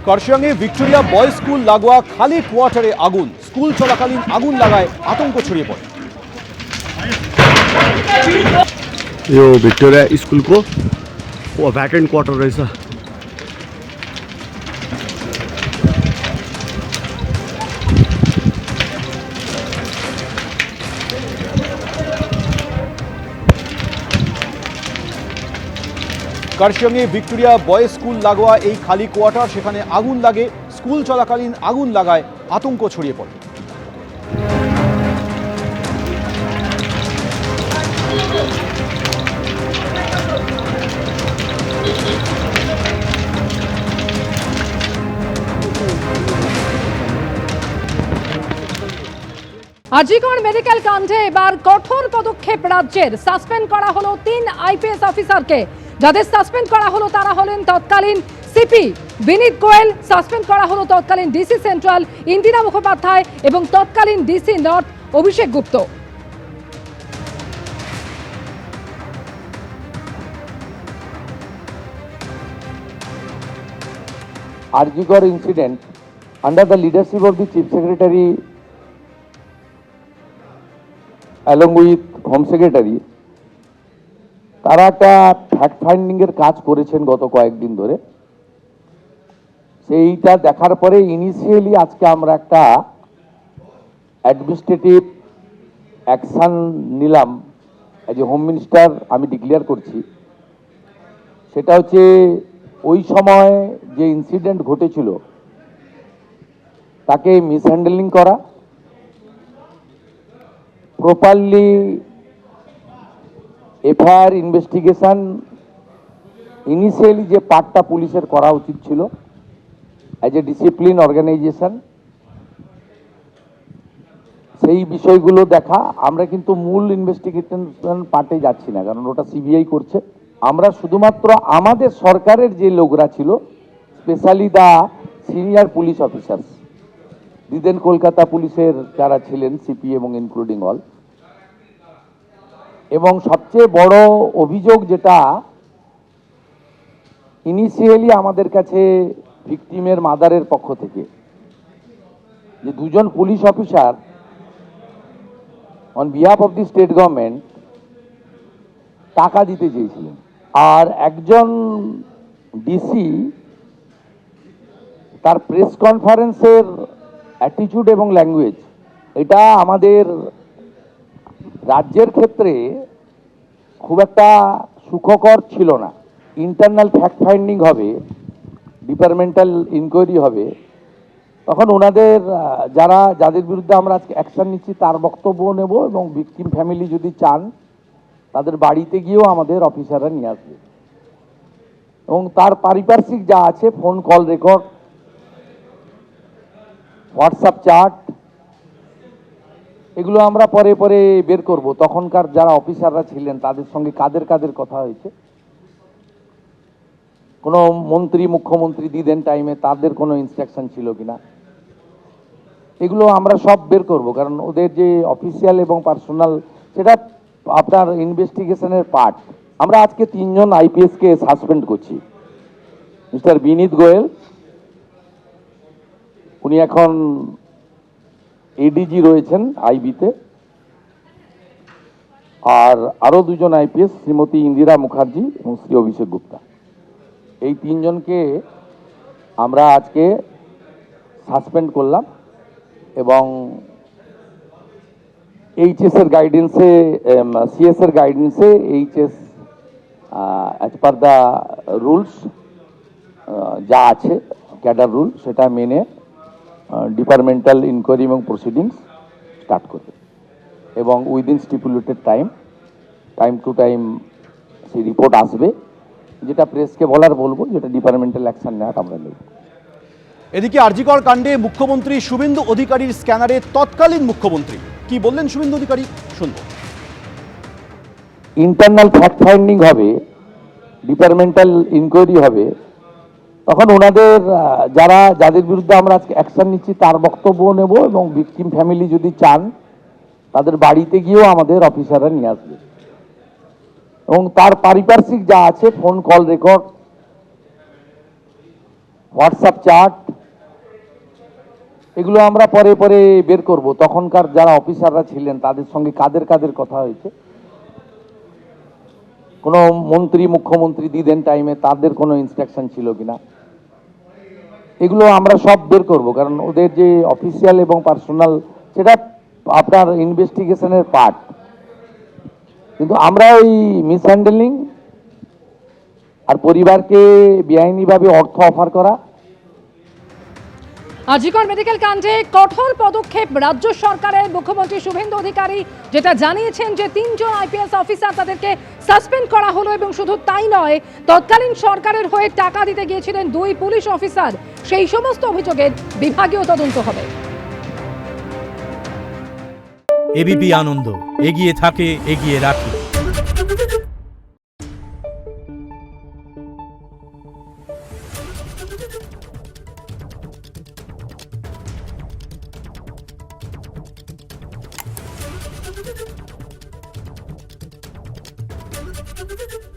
কার্শিয়াংয়ে Victoria boys school লাগোয়া খালি কোয়ার্টারে আগুন। স্কুল চলাকালীন আগুন লাগায় আতঙ্ক ছড়িয়ে পড়ে। यो भिक्टोरिया स्कुलको भ्याकेन्ट क्वार्टर रहेछ। কার্শিয়াংয়ে ভিক্টোরিয়া বয়েজ স্কুল লাগোয়া এই খালি কোয়ার্টার, সেখানে আগুন লাগে। স্কুল চলাকালীন আগুন লাগায় আতঙ্ক ছড়িয়ে পড়ে। আজিকর মেডিকেল কাণ্ডে এবার কঠোর পদক্ষেপ রাজ্যের। সাসপেন্ড করা হলো 3 আইপিএস অফিসারকে। যাদের সাসপেন্ড করা হলো তারা হলেন তৎকালীন সিপি বিনীত গোয়েল, সাসপেন্ড করা হলো তৎকালীন ডিসি সেন্ট্রাল ইন্দিরা মুখোপাধ্যায় এবং তৎকালীন DC north Abhishek Gupta. Arjigor incident under the leadership of the Chief Secretary along with Home Secretary, তারা একটা ফ্যাক্ট ফাইন্ডিং এর কাজ করেছেন গত কয়েকদিন ধরে। সেইটা দেখার পরে ইনিশিয়ালি আজকে আমরা একটা অ্যাডমিনিস্ট্রেটিভ অ্যাকশন নিলাম। এজ এ হোম মিনিস্টার আমি ডিক্লেয়ার করছি, সেটা হচ্ছে ওই সময় যে ইনসিডেন্ট ঘটেছিল তাকে মিসহ্যান্ডেলিং করা, প্রপারলি এফআইআর ইনভেস্টিগেশন ইনিশিয়ালি যে পার্টটা পুলিশের করা উচিত ছিল অ্যাজ এ ডিসিপ্লিন অর্গানাইজেশন, সেই বিষয়গুলো দেখা। আমরা কিন্তু মূল ইনভেস্টিগেশন পার্টে যাচ্ছি না, কারণ ওটা সিবিআই করছে। আমরা শুধুমাত্র আমাদের সরকারের যে লোকরা ছিল, specially the senior police officers, দিদেন কলকাতা পুলিশের যারা ছিলেন সিপি এবং ইনক্লুডিং অল, এবং সবচেয়ে বড় অভিযোগ যেটা ইনিশিয়ালি আমাদের কাছে ভিকটিমের মাদারের পক্ষ থেকে, যে দুজন police officer on behalf of the state government টাকা দিতে চেয়েছিলেন, আর একজন ডিসি তার প্রেস কনফারেন্সের অ্যাটিটিউড এবং ল্যাঙ্গুয়েজ, এটা আমাদের রাজ্যের ক্ষেত্রে খুব একটা সুখকর ছিল না। ইন্টারনাল ফ্যাক্ট ফাইন্ডিং হবে, ডিপার্টমেন্টাল ইনকোয়ারি হবে, তখন ওনাদের যাদের বিরুদ্ধে আমরা আজকে অ্যাকশন নিচ্ছি তার বক্তব্য নেব, এবং ভিকটিম ফ্যামিলি যদি চান তাদের বাড়িতে গিয়েও আমাদের অফিসাররা নিয়ে আসবে, এবং তার পারিপার্শ্বিক যা আছে phone call record, WhatsApp chat, এগুলো আমরা পরে পরে বের করব। তখনকার যারা অফিসাররা ছিলেন তাদের সঙ্গে কাদের কাদের কথা হয়েছে, কোনো মন্ত্রী মুখ্যমন্ত্রী দিদেন টাইমে তাদের কোনো ইনস্ট্রাকশন ছিল কিনা, এগুলো আমরা সব বের করব। কারণ ওদের যে অফিসিয়াল এবং পার্সোনাল, সেটা আপনার ইনভেস্টিগেশনের পার্ট। আমরা আজকে 3 জন আইপিএসকে সাসপেন্ড করছি। মিস্টার বিনীত গোয়েল, উনি এখন এডিজি রয়েছেন আইবিতে, আর আরো 2 জন আইপিএস, শ্রীমতী ইন্দিরা মুখার্জি এবং শ্রী অভিষেক গুপ্তা। এই 3 জনকে আমরা আজকে সাসপেন্ড করলাম, এবং এইচএস এর গাইডেন্সে, সিএস এর গাইডেন্সে HS as per the rules যা আছে ক্যাডার রুল, সেটা মেনে ডিপার্টমেন্টাল ইনকোয়ারি এবং প্রসিডিংস স্টার্ট করবে, এবং within stipulated time to time সেই রিপোর্ট আসবে। যেটা প্রেসকে বলবো, যেটা ডিপার্টমেন্টাল অ্যাকশন নেওয়ার আমরা নেব। এদিকে আরজিকর কাণ্ডে মুখ্যমন্ত্রী শুভেন্দু অধিকারীর স্ক্যানারে তৎকালীন মুখ্যমন্ত্রী কি বললেন শুভেন্দু অধিকারী, শুনব। ইন্টারনাল ফ্যাক্ট ফাইন্ডিং হবে, ডিপার্টমেন্টাল ইনকোয়ারি হবে, তখন ওনাদের যাদের বিরুদ্ধে আমরা আজকে অ্যাকশন নিচ্ছি তার বক্তব্য নেব, এবং ভিকটিম ফ্যামিলি যদি চান তাদের বাড়িতে গিয়েও আমাদের অফিসাররা নিয়ে আসবে, এবং তার পারিপার্শ্বিক যা আছে phone call record, WhatsApp chat, এগুলো আমরা পরে পরে বের করব। তখনকার যারা অফিসাররা ছিলেন তাদের সঙ্গে কাদের কাদের কথা হয়েছে, কোনো মন্ত্রী মুখ্যমন্ত্রী দিদেন টাইমে তাদের কোনো ইনস্ট্রাকশন ছিল কিনা, এগুলো আমরা সব বের করব। কারণ ওদের যে অফিসিয়াল এবং পার্সোনাল সেটা আপনার ইনভেস্টিগেশনের পার্ট, কিন্তু আমরা ওই মিসহ্যান্ডেলিং আর পরিবারকে বেআইনিভাবে অর্থ অফার করা, আজিকর মেডিকেল কাণ্ডে কঠোর পদক্ষেপ রাজ্য সরকারের। মুখ্যমন্ত্রী শুভেন্দু অধিকারী যেটা জানিয়েছেন যে 3 জন আইপিএস অফিসার তাদেরকে সাসপেন্ড করা হলো, এবং শুধু তাই নয়, তৎকালীন সরকারের হয়ে টাকা দিতে গিয়েছিলেন 2 পুলিশ অফিসার। সেই সমস্ত অভিযোগের বিভাগীয় তদন্ত হবে। এবিপি আনন্দ, এগিয়ে থাকে, এগিয়ে রাখে। Thank you.